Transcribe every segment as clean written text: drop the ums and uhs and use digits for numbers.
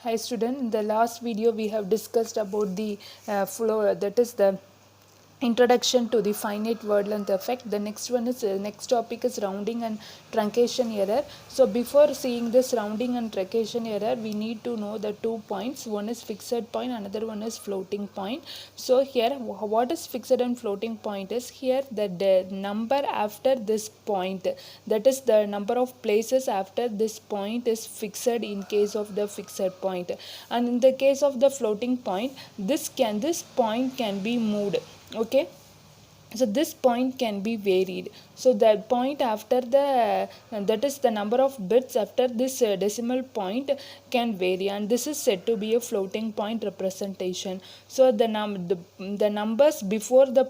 Hi student, in the last video we have discussed about the flow, that is the introduction to the finite word length effect. The next one is next topic is rounding and truncation error. So before seeing this rounding and truncation error, we need to know the 2 points. One is fixed point, another one is floating point. So here what is fixed and floating point is here the number after this point, that is the number of places after this point is fixed in case of the fixed point, and in the case of the floating point this point can be moved. Okay, so this point can be varied. So the point after the that is the number of bits after this decimal point can vary, and this is said to be a floating point representation. So the numbers before the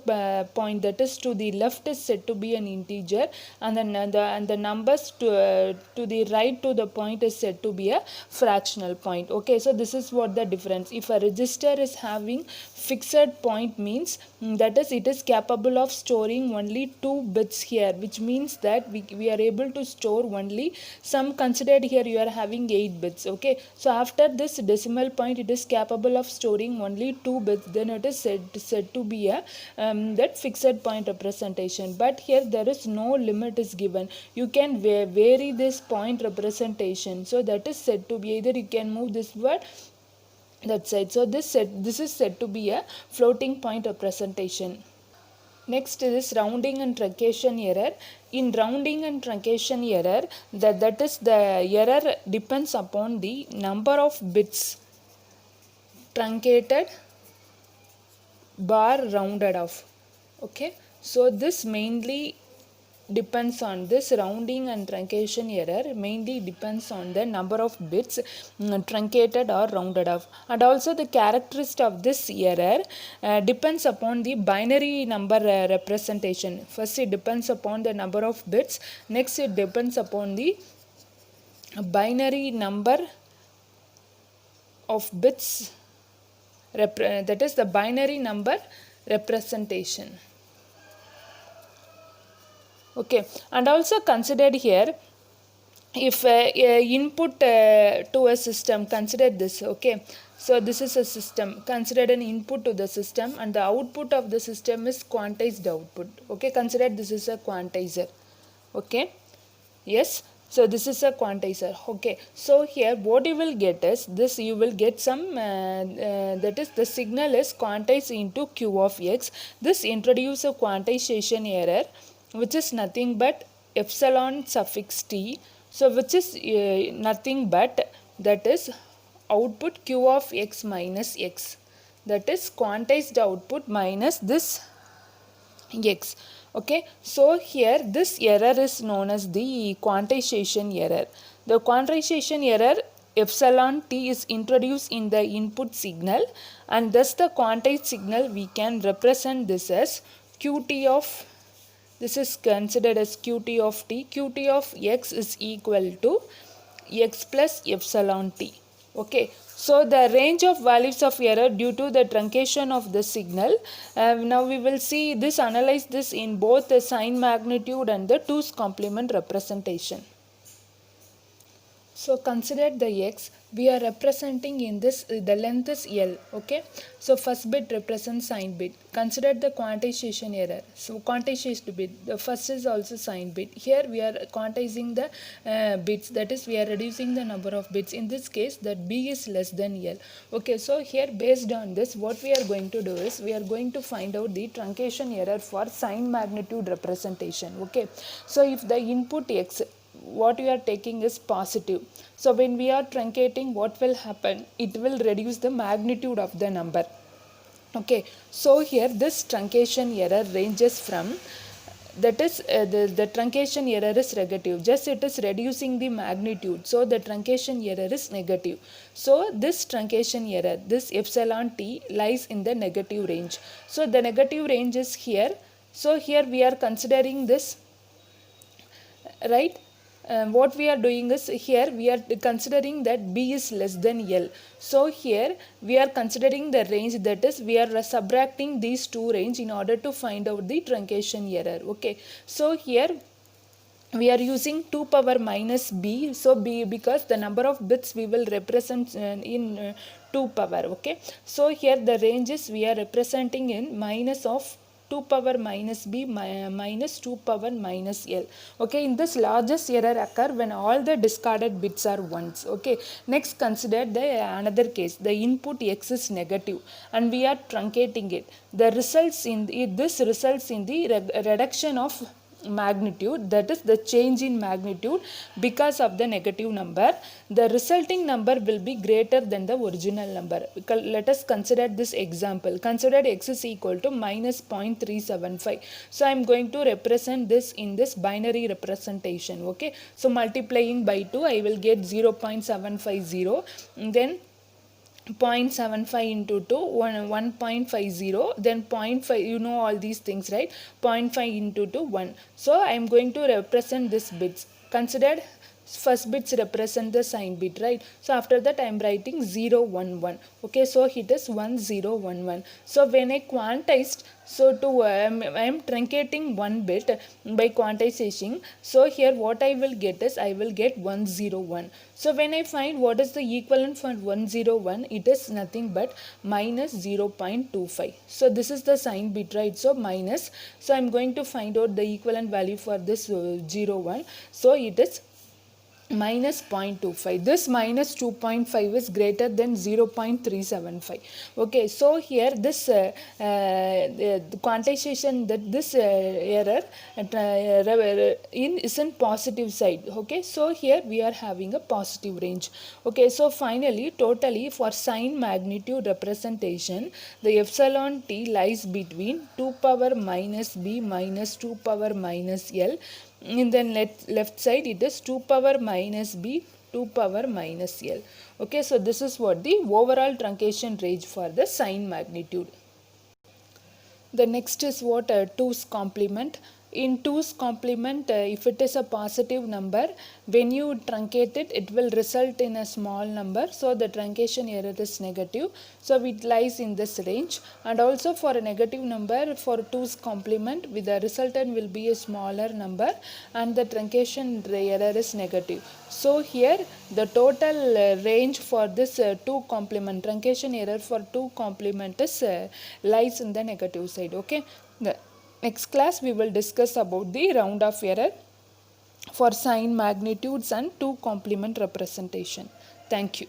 point, that is to the left, is said to be an integer, and the numbers to the right to the point is said to be a fractional point. Okay, so this is what the difference. If a register is having fixed point, means that is it is capable of storing only 2 bits here, which means that we are able to store only some. Considered here you are having 8 bits. Okay, so after this decimal point it is capable of storing only 2 bits, then it is said to be a that fixed point representation. But here there is no limit is given. You can vary this point representation, so that is said to be either you can move this word that side. So this is said to be a floating point representation. Next is rounding and truncation error. In rounding and truncation error, that is the error depends upon the number of bits truncated bar rounded off. Okay, so this mainly depends on this rounding and truncation error, mainly depends on the number of bits truncated or rounded off. And also the characteristic of this error depends upon the binary number representation. First it depends upon the number of bits, next it depends upon the binary number of bits, that is the binary number representation. Okay, and also considered here, if input to a system, consider this. Okay, so this is a system, considered an input to the system, and the output of the system is quantized output. Okay, consider this is a quantizer. Okay, yes, so this is a quantizer. Okay, so here what you will get is this, you will get some that is the signal is quantized into q of x. This introduce a quantization error, which is nothing but epsilon suffix t. So which is nothing but that is output q of x minus x, that is quantized output minus this x. Okay, so here this error is known as the quantization error. The quantization error, epsilon t, is introduced in the input signal, and thus the quantized signal we can represent this as qt of, this is considered as qt of t. Qt of x is equal to x plus epsilon t. Okay, so the range of values of error due to the truncation of the signal. Now we will see this, analyze this in both the sign magnitude and the 2's complement representation. So consider the x, we are representing in this, the length is L. Okay, so first bit represents sign bit. Consider the quantization error. So quantized bit, the first is also sign bit. Here we are quantizing the bits, that is we are reducing the number of bits. In this case that b is less than L. Okay, so here based on this what we are going to do is we are going to find out the truncation error for sign magnitude representation. Okay, so if the input x, what we are taking is positive, so when we are truncating, what will happen, it will reduce the magnitude of the number. Okay, so here this truncation error ranges from, that is the truncation error is negative, just it is reducing the magnitude, so the truncation error is negative. So this truncation error, this epsilon t, lies in the negative range. So the negative range is here. So here we are considering this, right? What we are doing is here we are considering that b is less than L. So here we are considering the range, that is we are subtracting these two range in order to find out the truncation error. Okay, so here we are using 2 power minus b, so b because the number of bits we will represent in 2 power. Okay, so here the range is we are representing in minus of 2 power minus b minus 2 power minus l. Okay, in this largest error occur when all the discarded bits are ones. Okay, next consider the another case. The input x is negative and we are truncating it. The results in this results in the reduction of magnitude, that is the change in magnitude because of the negative number. The resulting number will be greater than the original number. Let us consider this example. Consider x is equal to minus 0.375. So I am going to represent this in this binary representation. Okay, so multiplying by 2 I will get 0.750, then 0.75 into 2 1.50, then 0.5, you know all these things, right? 0.5 into 2 1. So I am going to represent this bits. Considered first bits represent the sign bit, right? So after that I am writing 0 1 1. Okay, so it is 1 0 1 1. So when I quantized, so to I am truncating one bit by quantization. So here what I will get is I will get 101. So when I find what is the equivalent for 101, it is nothing but minus 0.25. So this is the sign bit, right? So minus. So I am going to find out the equivalent value for this 01. So it is minus 0.25. This minus 2.5 is greater than 0.375. Okay, so here this the quantization that this error is in positive side. Okay, so here we are having a positive range. Okay, so finally totally for sign magnitude representation, the epsilon t lies between 2 power minus b minus 2 power minus l. In the left side it is 2 power minus b 2 power minus l. Okay, so this is what the overall truncation range for the sign magnitude. The next is what 2's complement. In 2's complement, if it is a positive number, when you truncate it, it will result in a small number. So the truncation error is negative. So it lies in this range. And also for a negative number, for 2's complement, with the resultant will be a smaller number and the truncation error is negative. So here the total range for this 2 complement, truncation error for 2 complement is lies in the negative side. Okay. The next class we will discuss about the round off error for sign magnitudes and 2 complement representation. Thank you.